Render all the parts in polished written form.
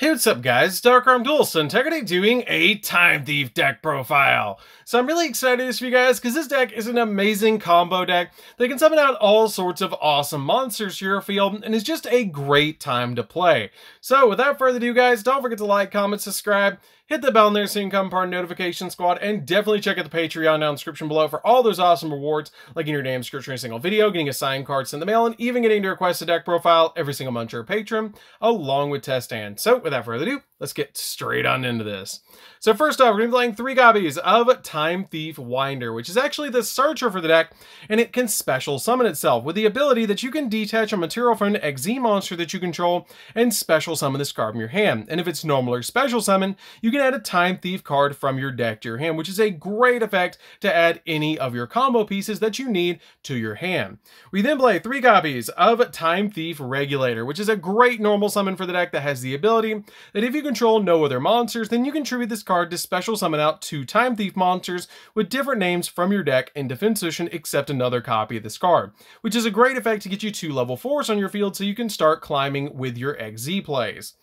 Hey, what's up guys, it's DarkArmedDuelist and today doing a Time Thief deck profile. So I'm really excited for you guys because this deck is an amazing combo deck that can summon out all sorts of awesome monsters to your field and is just a great time to play. So without further ado guys, don't forget to like, comment, subscribe, hit the bell in there so you can become part of the notification squad, and definitely check out the Patreon down in the description below for all those awesome rewards, like in your damn description of a single video, getting a signed card sent in the mail, and even getting to request a deck profile every single month to your patron, along with test hands. So without further ado, let's get straight on into this. So first off, we're going to be playing 3 copies of Time Thief Winder, which is actually the searcher for the deck, and it can special summon itself with the ability that you can detach a material from an XZ monster that you control and special summon this card from your hand. And if it's normal or special summon, you can add a Time Thief card from your deck to your hand, which is a great effect to add any of your combo pieces that you need to your hand. We then play 3 copies of Time Thief Regulator, which is a great normal summon for the deck that has the ability that if you control no other monsters, then you can tribute this card to special summon out 2 Time Thief monsters with different names from your deck in defense position except another copy of this card, which is a great effect to get you 2 level 4s on your field so you can start climbing with your XZ plays.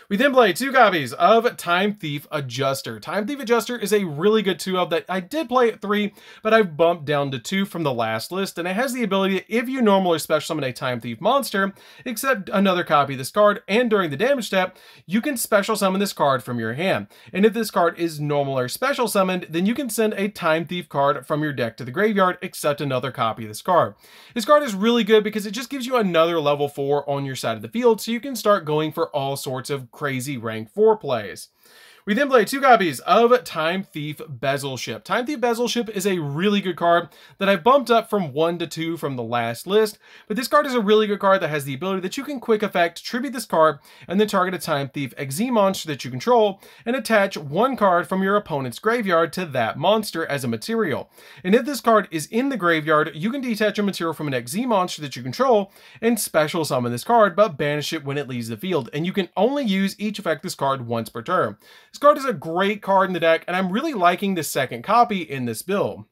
We then play 2 copies of Time Thief Adjuster. Time Thief Adjuster is a really good 2-of that I did play at 3, but I've bumped down to 2 from the last list, and it has the ability that if you normal or special summon a Time Thief monster, except another copy of this card, and during the damage step, you can special summon this card from your hand. And if this card is normal or special summoned, then you can send a Time Thief card from your deck to the graveyard, except another copy of this card. This card is really good because it just gives you another level 4 on your side of the field, so you can start going for all sorts of crazy rank 4 plays. We then play 2 copies of Time Thief Bezel Ship. Time Thief Bezel Ship is a really good card that I've bumped up from 1 to 2 from the last list, but this card is a really good card that has the ability that you can quick effect tribute this card and then target a Time Thief XZ monster that you control and attach 1 card from your opponent's graveyard to that monster as a material. And if this card is in the graveyard, you can detach a material from an XZ monster that you control and special summon this card, but banish it when it leaves the field, and you can only use each effect this card once per turn. This card is a great card in the deck, and I'm really liking the second copy in this build.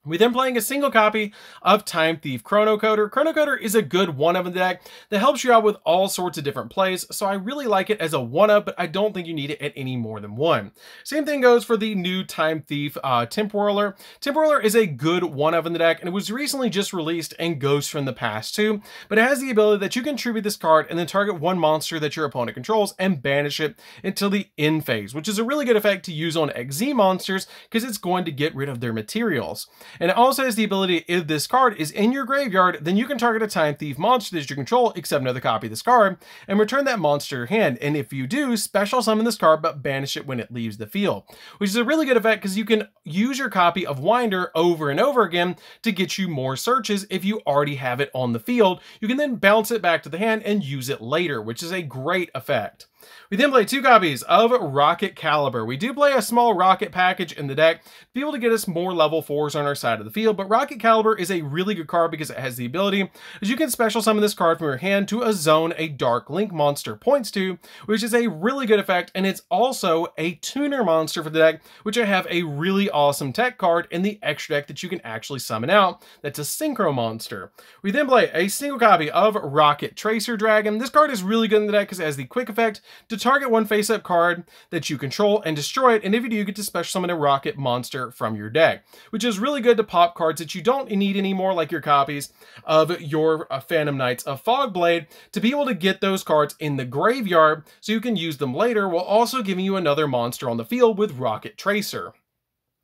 We then playing a single copy of Time Thief Chronocoder. Chronocoder is a good 1-of in the deck that helps you out with all sorts of different plays, so I really like it as a 1-of, but I don't think you need it at any more than 1. Same thing goes for the new Time Thief Temporaler. Temporaler is a good 1-of in the deck, and it was recently just released and goes from the past too, but it has the ability that you can tribute this card and then target 1 monster that your opponent controls and banish it until the end phase, which is a really good effect to use on XZ monsters because it's going to get rid of their materials. And it also has the ability, if this card is in your graveyard, then you can target a Time Thief monster that you control, except another copy of this card, and return that monster to your hand. And if you do, special summon this card, but banish it when it leaves the field, which is a really good effect because you can use your copy of Winder over and over again to get you more searches. If you already have it on the field, you can then bounce it back to the hand and use it later, which is a great effect. We then play 2 copies of Rocket Caliber. We do play a small rocket package in the deck to be able to get us more level 4s on our side of the field, but Rocket Caliber is a really good card because it has the ability that you can special summon this card from your hand to a zone a Dark Link monster points to, which is a really good effect, and it's also a tuner monster for the deck, which I have a really awesome tech card in the extra deck that you can actually summon out. That's a Synchro monster. We then play a single copy of Rocket Tracer Dragon. This card is really good in the deck because it has the quick effect to target 1 face-up card that you control and destroy it, and if you do, you get to special summon a rocket monster from your deck, which is really good to pop cards that you don't need anymore, like your copies of your Phantom Knights of Fogblade, to be able to get those cards in the graveyard so you can use them later, while also giving you another monster on the field with Rocket Tracer.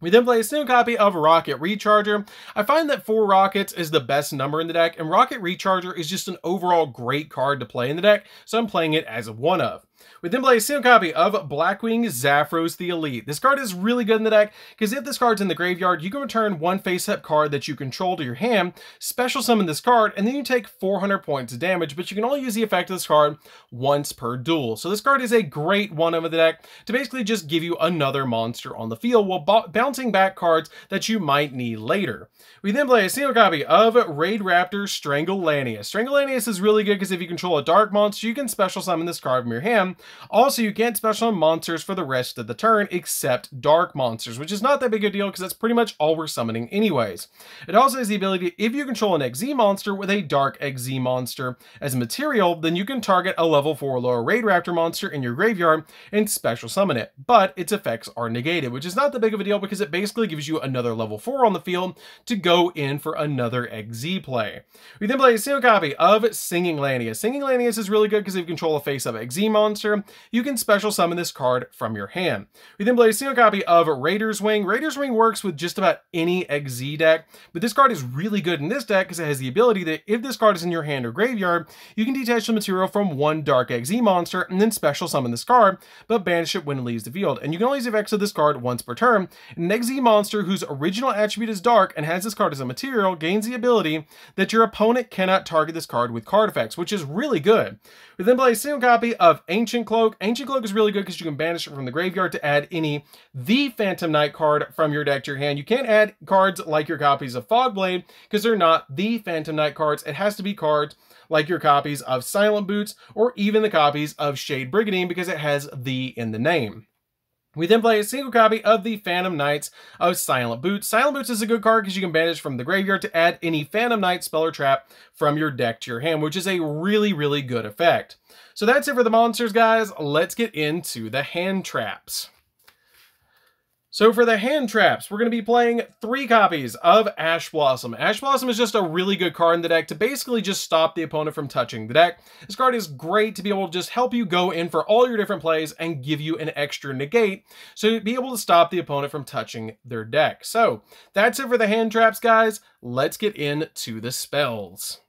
We then play a single copy of Rocket Recharger. I find that 4 rockets is the best number in the deck, and Rocket Recharger is just an overall great card to play in the deck, so I'm playing it as a 1-of. We then play a single copy of Blackwing Zaphros the Elite. This card is really good in the deck because if this card's in the graveyard, you can return 1 face-up card that you control to your hand, special summon this card, and then you take 400 points of damage, but you can only use the effect of this card once per duel. So this card is a great 1-of in the deck to basically just give you another monster on the field while bouncing back cards that you might need later. We then play a single copy of Raid Raptor Stranglelanius. Stranglelanius is really good because if you control a dark monster, you can special summon this card from your hand hand. Also, you can't special summon monsters for the rest of the turn except dark monsters, which is not that big a deal because that's pretty much all we're summoning anyways. It also has the ability, if you control an XZ monster with a dark XZ monster as a material, then you can target a level 4 lower Raid Raptor monster in your graveyard and special summon it, but its effects are negated, which is not that big of a deal because it basically gives you another level 4 on the field to go in for another XZ play. We then play a single copy of Singing Lanius. Singing Lanius is really good because if you control a face-up XZ monster, you can special summon this card from your hand. We then play a single copy of Raider's Wing. Raider's Wing works with just about any XZ deck, but this card is really good in this deck because it has the ability that if this card is in your hand or graveyard, you can detach the material from one dark XZ monster and then special summon this card, but banish it when it leaves the field. And you can only use the effects of this card once per turn. An XZ monster whose original attribute is dark and has this card as a material gains the ability that your opponent cannot target this card with card effects, which is really good. We then play a single copy of Ancient Cloak. Ancient Cloak is really good because you can banish it from the graveyard to add any The Phantom Knight card from your deck to your hand. You can't add cards like your copies of Fogblade because they're not The Phantom Knight cards. It has to be cards like your copies of Silent Boots or even the copies of Shade Brigandine because it has the in the name. We then play a single copy of the Phantom Knights of Silent Boots. Silent Boots is a good card because you can banish from the graveyard to add any Phantom Knight spell or trap from your deck to your hand, which is a really, really good effect. So that's it for the monsters, guys. Let's get into the hand traps. So for the hand traps, we're going to be playing 3 copies of Ash Blossom. Ash Blossom is just a really good card in the deck to basically just stop the opponent from touching the deck. This card is great to be able to just help you go in for all your different plays and give you an extra negate, so you'd be able to stop the opponent from touching their deck. So that's it for the hand traps, guys. Let's get into the spells.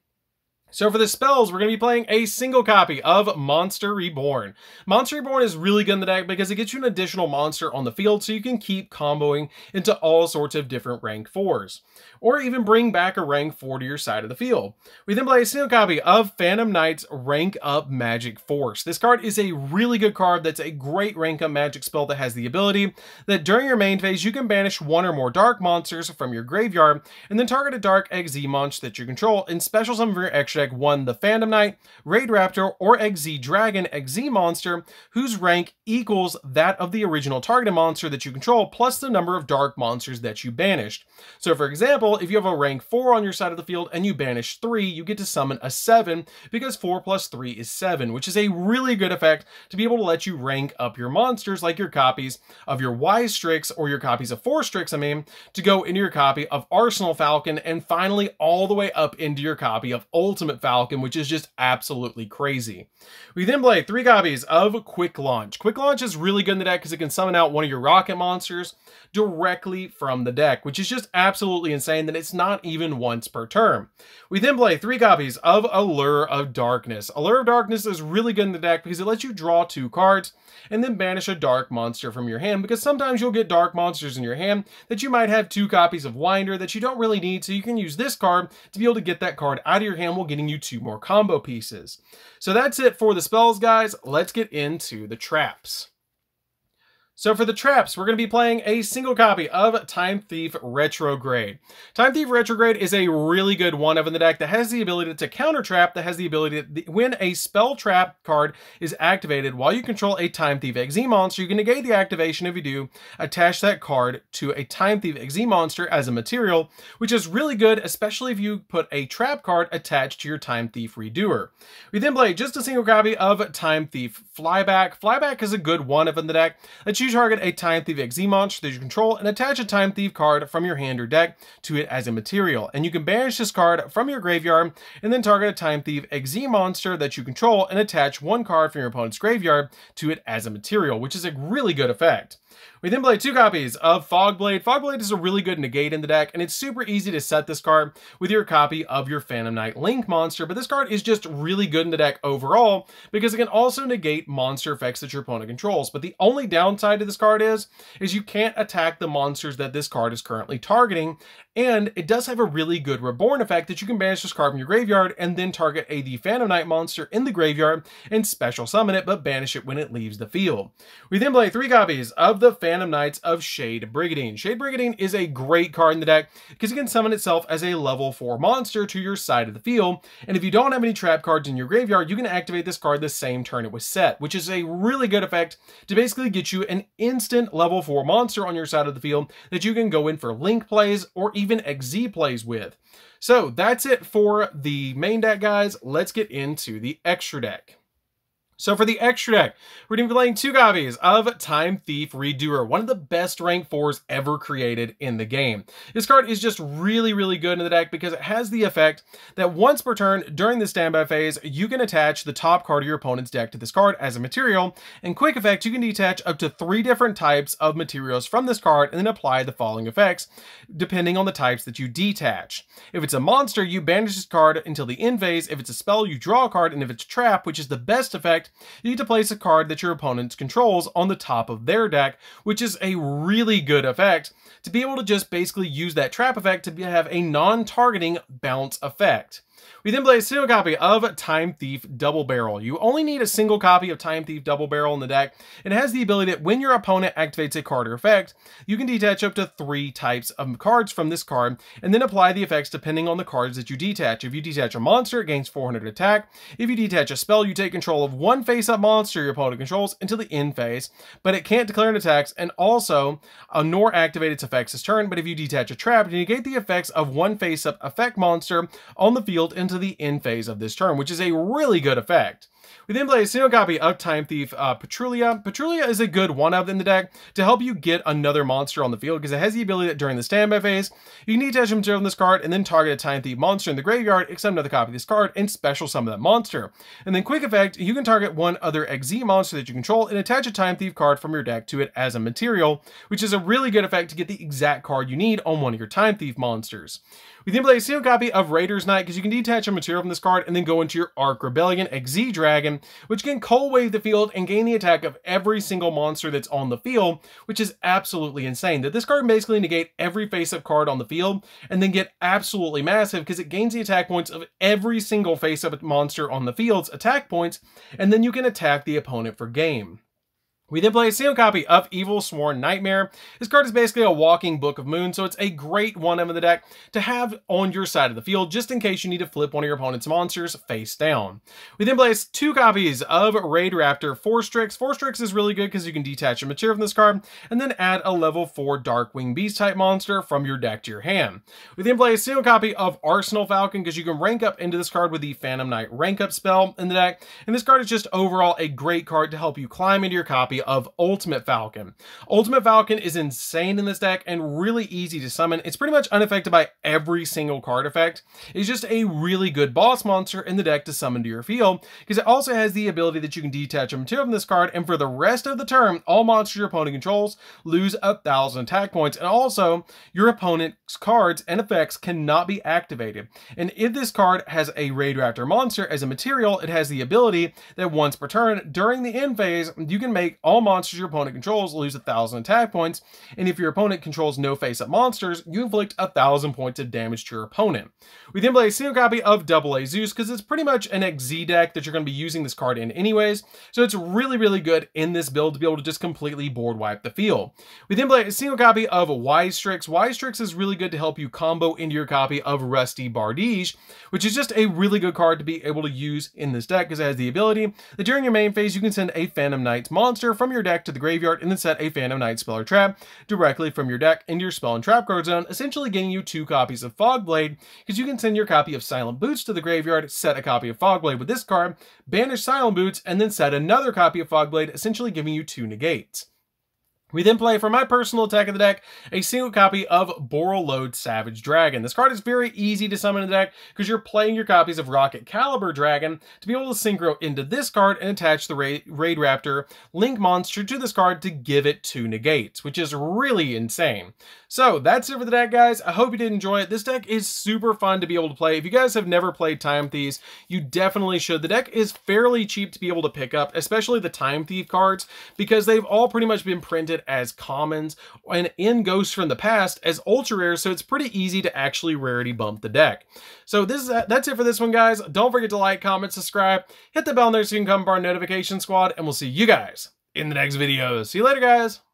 So for the spells, we're going to be playing a single copy of Monster Reborn. Monster Reborn is really good in the deck because it gets you an additional monster on the field so you can keep comboing into all sorts of different rank 4s. Or even bring back a rank 4 to your side of the field. We then play a single copy of Phantom Knight's Rank Up Magic Force. This card is a really good card that's a great rank up magic spell that has the ability that during your main phase you can banish 1 or more dark monsters from your graveyard and then target a dark XZ monster that you control and special summon from your extra deck 1 the Phantom Knight, Raid Raptor, or XZ Dragon XZ monster whose rank equals that of the original targeted monster that you control plus the number of dark monsters that you banished. So for example, if you have a rank 4 on your side of the field and you banish 3, you get to summon a 7 because 4 plus 3 is 7, which is a really good effect to be able to let you rank up your monsters like your copies of your Wise Strix or your copies of Force Strix, to go into your copy of Arsenal Falcon and finally all the way up into your copy of Ultimate Falcon, which is just absolutely crazy. We then play 3 copies of Quick Launch. Quick Launch is really good in the deck because it can summon out one of your rocket monsters directly from the deck, which is just absolutely insane that it's not even once per turn. We then play 3 copies of Allure of Darkness. Allure of Darkness is really good in the deck because it lets you draw 2 cards and then banish a dark monster from your hand, because sometimes you'll get dark monsters in your hand that you might have 2 copies of Winder that you don't really need, so you can use this card to be able to get that card out of your hand while getting you 2 more combo pieces. So that's it for the spells, guys. Let's get into the traps. So for the traps, we're going to be playing a single copy of Time Thief Retrograde. Time Thief Retrograde is a really good one-of in the deck that has the ability to counter trap, that has the ability that when a spell trap card is activated while you control a Time Thief XZ monster, you can negate the activation. If you do, attach that card to a Time Thief XZ monster as a material, which is really good, especially if you put a trap card attached to your Time Thief Redoer. We then play just a single copy of Time Thief Flyback. Flyback is a good one-of in the deck that you target a Time Thief XZ monster that you control and attach a Time Thief card from your hand or deck to it as a material. And you can banish this card from your graveyard and then target a Time Thief XZ monster that you control and attach 1 card from your opponent's graveyard to it as a material, which is a really good effect. We then play 2 copies of Fogblade. Fogblade is a really good negate in the deck, and it's super easy to set this card with your copy of your Phantom Knight Link monster, but this card is just really good in the deck overall because it can also negate monster effects that your opponent controls. But the only downside downside to this card is you can't attack the monsters that this card is currently targeting, and it does have a really good Reborn effect that you can banish this card from your graveyard and then target the Phantom Knight monster in the graveyard and special summon it, but banish it when it leaves the field. We then play 3 copies of the Phantom Knights of Shade Brigandine. Shade Brigandine is a great card in the deck because it can summon itself as a level 4 monster to your side of the field, and if you don't have any trap cards in your graveyard, you can activate this card the same turn it was set, which is a really good effect to basically get you an instant level 4 monster on your side of the field that you can go in for link plays or even XZ plays with. So that's it for the main deck, guys. Let's get into the extra deck. So for the extra deck, we're going to be playing 2 copies of Time Thief Redoer, one of the best rank 4s ever created in the game. This card is just really, really good in the deck because it has the effect that once per turn during the standby phase, you can attach the top card of your opponent's deck to this card as a material. And quick effect, you can detach up to 3 different types of materials from this card and then apply the following effects, depending on the types that you detach. If it's a monster, you banish this card until the end phase. If it's a spell, you draw a card. And if it's a trap, which is the best effect, you get to place a card that your opponent controls on the top of their deck, which is a really good effect to be able to just basically use that trap effect to have a non-targeting bounce effect. We then play a single copy of Time Thief Double Barrel. You only need a single copy of Time Thief Double Barrel in the deck, and it has the ability that when your opponent activates a card or effect, you can detach up to 3 types of cards from this card, and then apply the effects depending on the cards that you detach. If you detach a monster, it gains 400 attack. If you detach a spell, you take control of 1 face-up monster your opponent controls until the end phase, but it can't declare an attack, and also nor activate its effects this turn. But if you detach a trap, you negate the effects of 1 face-up effect monster on the field into the end phase of this turn, which is a really good effect. We then play a single copy of Time Thief Patrulia. Patrulia is a good one-of in the deck to help you get another monster on the field because it has the ability that during the standby phase, you can detach a material from this card and then target a Time Thief monster in the graveyard, accept another copy of this card, and special summon that monster. And then quick effect, you can target 1 other XZ monster that you control and attach a Time Thief card from your deck to it as a material, which is a really good effect to get the exact card you need on one of your Time Thief monsters. We then play a single copy of Raider's Knight because you can detach a material from this card and then go into your Arc Rebellion XZ Dragon, which can cold wave the field and gain the attack of every single monster that's on the field, which is absolutely insane. That this card can basically negate every face-up card on the field and then get absolutely massive because it gains the attack points of every single face-up monster on the field's attack points, and then you can attack the opponent for game. We then play a single copy of Evil Sworn Nightmare. This card is basically a walking Book of Moon, so it's a great one-of in the deck to have on your side of the field, just in case you need to flip one of your opponent's monsters face down. We then play 2 copies of Raid Raptor Force Strix. Force Strix is really good because you can detach a material from this card, and then add a level 4 Darkwing Beast type monster from your deck to your hand. We then play a single copy of Arsenal Falcon because you can rank up into this card with the Phantom Knight rank up spell in the deck, and this card is just overall a great card to help you climb into your copy of Ultimate Falcon. Ultimate Falcon is insane in this deck and really easy to summon. It's pretty much unaffected by every single card effect. It's just a really good boss monster in the deck to summon to your field because it also has the ability that you can detach a material from this card, and for the rest of the turn, all monsters your opponent controls lose 1,000 attack points, and also your opponent's cards and effects cannot be activated. And if this card has a Raid Raptor monster as a material, it has the ability that once per turn during the end phase, you can make all monsters your opponent controls lose 1,000 attack points, and if your opponent controls no face-up monsters, you inflict 1,000 points of damage to your opponent. We then play a single copy of Double A Zeus because it's pretty much an XZ deck that you're going to be using this card in anyways, so it's really, really good in this build to be able to just completely board wipe the field. We then play a single copy of Wise Strix. Wise Strix is really good to help you combo into your copy of Rusty Bardige, which is just a really good card to be able to use in this deck because it has the ability that during your main phase, you can send a Phantom Knight monster from your deck to the graveyard and then set a Phantom Knight spell or trap directly from your deck into your spell and trap card zone, essentially getting you 2 copies of Fogblade because you can send your copy of Silent Boots to the graveyard, set a copy of Fogblade with this card, banish Silent Boots, and then set another copy of Fogblade, essentially giving you 2 negates. We then play, for my personal attack of the deck, a single copy of Borreload Savage Dragon. This card is very easy to summon in the deck because you're playing your copies of Rocket Caliber Dragon to be able to synchro into this card and attach the Raid Raptor Link monster to this card to give it 2 negates, which is really insane. So that's it for the deck, guys. I hope you did enjoy it. This deck is super fun to be able to play. If you guys have never played Time Thieves, you definitely should. The deck is fairly cheap to be able to pick up, especially the Time Thief cards, because they've all pretty much been printed as commons and in Ghosts from the Past as ultra rares, so it's pretty easy to actually rarity bump the deck. So that's it for this one, guys. Don't forget to like, comment, subscribe, hit the bell there so you can come part of our notification squad, and we'll see you guys in the next video. See you later, guys.